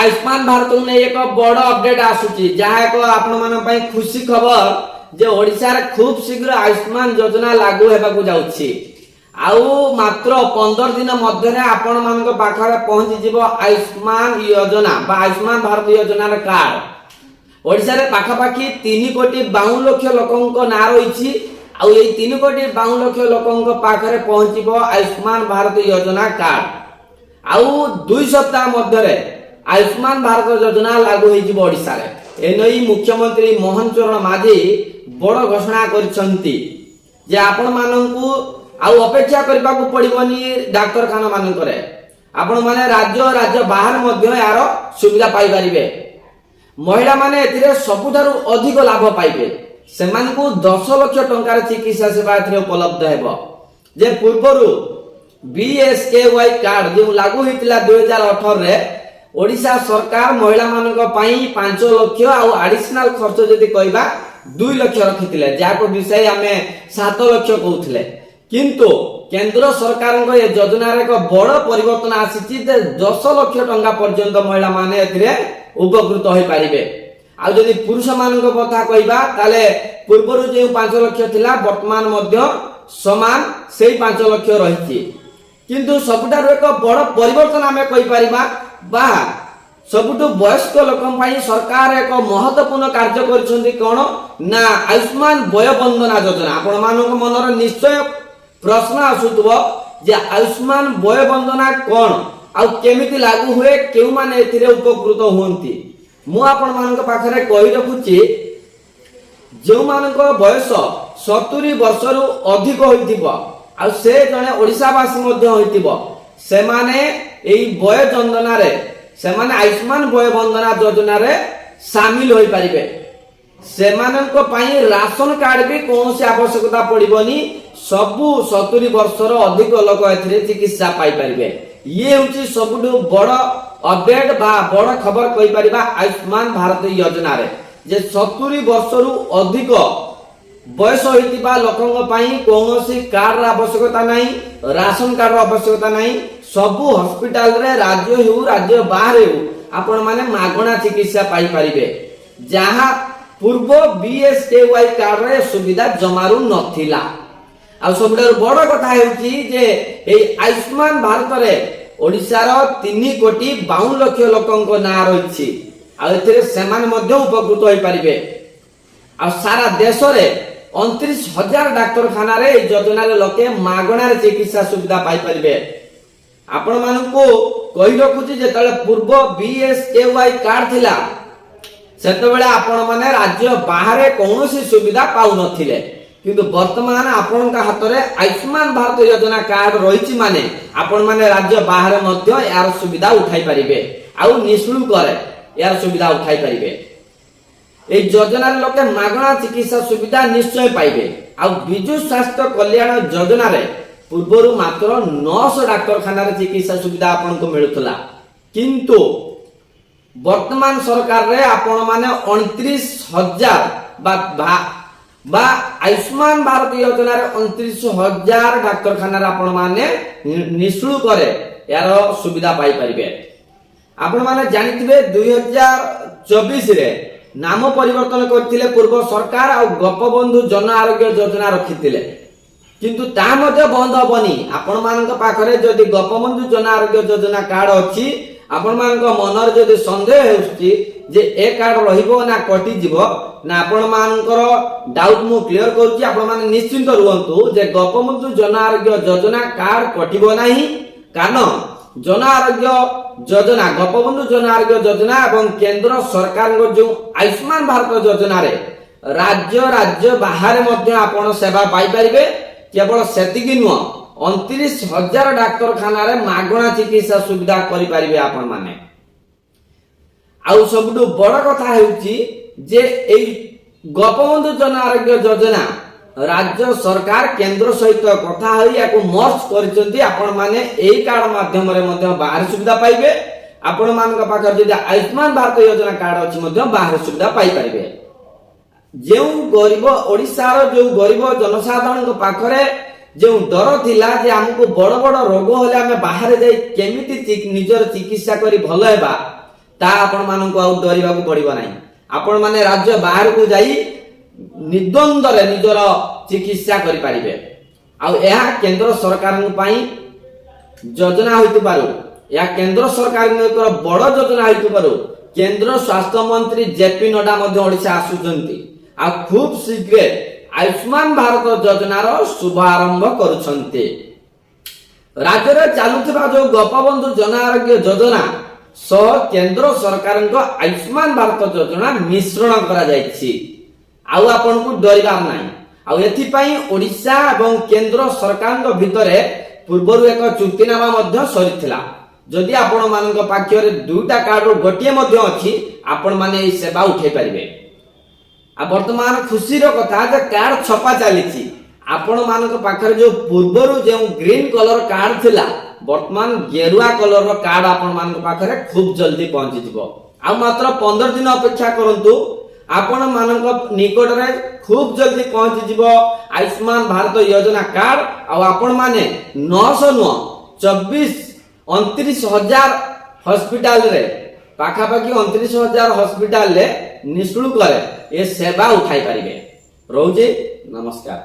आयुष्मान भारत को नहीं एक बड़ अपडेट आसुची जहाँ एक आपण मान पई खुशी खबर जे ओडिशा रे खूब शीघ्र आयुष्मान योजना लागू हेबाकू जाउछि। आउ मात्र 15 दिन मध्य आपण मान पाखरे पहुंची जीव आयुष्मान योजना बा आयुष्मान भारत योजना रे कार्ड। ओडिशा रे पाखापाखी 3 कोटी 52 लाख लोकंक ना रहिछि। आउ ए 3 कोटी 52 लाख लोकंक पाखरे पहुंचीबो आयुष्मान भारत योजना कार्ड। आउ 2 सप्ताह मध्य रे आयुष्मान भारत योजना लागू होइछि ओडिशा रे। एनई मुख्यमंत्री मोहन चरण माझी बड़ घोषणा करिसंती जे आपण माननकू आउ अपेक्षा करबाकू पड़िबनी डाक्तरखाना मानकरे। आपण माने राज्य बाहर मध्य यार सुविधा पाई परिबे। महिला माने एथिरे सबुठारु अधिक लाभ पाइबे। सेमानकू 10 लाख टंकार चिकित्सा सेवा एथिरे उपलब्ध हेबो। जे पूर्वरु बीएसकेवाई कार्ड जो लागू होइतिला 2018 रे ओडिशा सरकार महिला मानक पई 5 लाख आउ एडिशनल खर्च जदी कहबा 2 लाख रखितिले जाको विषय हमें 7 लाख कहउथिले। किंतु केंद्र सरकार को ये योजना रे एक बड़ परिवर्तन आसीछि जे 10 लाख टंका पर्यंत महिला माने एथिरे उपकृत होई परिबे। आ जदी पुरुष मानक कथा कहबा ताले पूर्वरु जे 5 लाख थिला वर्तमान मध्य समान सेही 5 लाख रहिछि। किंतु सबुठार एक बड़ परिवर्तन हमें कहि परिबा बा सबुठु वयस्क लोकन पई सरकार एक महत्वपूर्ण कार्य करछन्ती कोन ना आयुष्मान वय वंदना योजना। आपण मानक मनर निश्चय प्रश्न आसुतबो जे आयुष्मान वय वंदना कोन आ केमिति लागू हुए केउ माने एथिरे उपकृत होंती। मु आपण मानक पाखरे कहि रखुची जो मानक बयस 70 वर्षरु अधिक होइतिबो आ से जने ओडिसावासी मध्य होइतिबो से माने एई वय वंदना रे से माने आयुष्मान वय वंदना योजना रे शामिल होई परिबे। से मानक पई राशन कार्ड भी कोनोसी आवश्यकता पड़िबोनी। सबु 70 वर्षर अधिक लोक एथिरे चिकित्सा पाई परिबे। ये होची सबुठु बड़ अपडेट बा बड़ खबर कहि परिबा आयुष्मान भारत योजना रे जे 70 वर्षरु अधिक बयस होइतिबा लोकंग पई कोनोसी कार्ड आवश्यकता नाही, राशन कार्ड आवश्यकता नाही। सबु हॉस्पिटल रे राज्य हेउ राज्य बाहर हेउ आपण माने मागणा चिकित्सा पाई परिबे जहां पूर्व बीएसकेवाई कार्ड रे सुविधा जमारू नथिला। आ सबडर बड़ कथा हेउची जे ए आयुष्मान भारत रे ओडिसा रो 3 कोटी 52 लाख लोकंक ना रहिछि। आ एथिरे सेमान मध्य उपकृत होई परिबे। आ सारा देश रे 29,000 डाक्तरखाना रे योजना रे लोके मागणा रे चिकित्सा सुविधा पाई परिबे। आपण मानकू कहि रखुची जेतले पूर्व बीएसकेवाई कार्ड थिला सेतबेले आपण माने राज्य बाहर कोनोसी सुविधा पाउ नथिले। किंतु वर्तमान आपण का हाथ रे आयुष्मान भारत योजना कार्ड रहिछि माने आपण माने राज्य बाहर मध्य यार सुविधा उठाई परिबे आउ निशुल्क करे यार सुविधा उठाई परिबे। ए योजना रे लोके मागणा चिकित्सा सुविधा निश्चय पाइबे। आउ बिजु स्वास्थ्य कल्याण योजना रे पूर्वरु मात्र 900 डाक्तरखाना रे चिकित्सा सुविधा आपण को मिलुतला। किंतु वर्तमान सरकार रे आपण माने 29,000 बा आयुष्मान भारत योजना रे 29,000 डाक्तरखाना रे आपण माने निशुल्क करे यार सुविधा पाई परिबे। आपण माने जानिथिबे 2024 रे नाम परिवर्तन करथिले पूर्व सरकार आ गोपबंधु जन आरोग्य योजना रखिथिले। किंतु ता मध्ये बंद होबनी। आपण मानक पाखरे जदि गोपबंधु जन आरोग्य योजना कार्ड अछि आपण मानक मनर जदि संदेह हेउछि जे ए कार्ड रहिबो ना कटि जिवो ना आपण मानकर डाउट मु क्लियर करूछि। आपण माने निश्चिंत रुहंतु जे गोपबंधु जन आरोग्य योजना कार्ड कटिबो नाही। कारण जन आरोग्य योजना गोपबंधु जन आरोग्य योजना एवं केंद्र सरकार जो आयुष्मान भारत योजना रे राज्य बाहर मध्य आपण सेवा पाई परिबे। केवल सेतिकी नुह 29,000 डाक्तरखाना रे मागणा चिकित्सा सुविधा करि परिबे आपण माने। आउ सबुठु बड़ कथा हेउची जे एई गोपबंधु जन आरोग्य योजना राज्य सरकार केंद्र सहित कथा होई याको मर्ज करिसंती। आपण माने एई कार्ड माध्यम रे मध्य बाहर सुविधा पाइबे। आपण मानक पाखर जदि आयुष्मान भारत योजना कार्ड अछि मध्य बाहर सुविधा पाई परिबे। जेउ गरीब ओडिसा रो जो गरीब जनसाधारण पाखरे जो डर थिला जे हमको बड़ बड़ रोग होले हमें बाहर जाई केमिति निजर चिकित्सा करी भलो हेबा ता आपण मानक आउ डरिबाकू पड़िबो नाही। आपण माने राज्य बाहर को जाई निद्वंदरे निजर चिकित्सा करि पारिबे। आउ एहा केंद्र सरकार पई योजना होइतु पारो, या केंद्र सरकार बड़ योजना होइतु पारो। केंद्र स्वास्थ्य मंत्री जेपी नड्डा मध्य ओडिशा आसुचंती आ खूब शीघ्र आयुष्मान भारत योजनार शुभारंभ करुछंती। राज्य रे चालुथिबा जो गोपबंधु जन आरोग्य योजना सह केंद्र सरकार आयुष्मान भारत योजना मिश्रण करा जायछि। आउ आपन को डरिबार नाही। आउ एथि पई ओडिशा एवं केंद्र सरकार भितरे पूर्वरु एक चुक्तिनामा मध्य सरिथिला। जदि आपण मानक पाखरे दुटा कार्ड रो गोटिए मध्य अछि, आपण माने ए सेवा उठै परिबे। आ वर्तमान खुशी रो कथा जे कार्ड छपा चलीछि। आपण मानक पाखरे जो पूर्वरु जे ग्रीन कलर कार्ड थिला, वर्तमान गेरुआ कलर रो कार्ड आपण मानक पाखरे खूब जल्दी पहुंची जिवो। आ मात्र 15 दिन अपेक्षा करंतु, आपण मानक निकट रे खूब जल्दी पहुंची जिवो आयुष्मान भारत योजना कार्ड। आ आपण माने 929,29,30,000 हॉस्पिटल रे पाखापाखि 29,000 हॉस्पिटल रे निशुल्क रे ए सेवा उठाई परिबे। रोजे नमस्कार।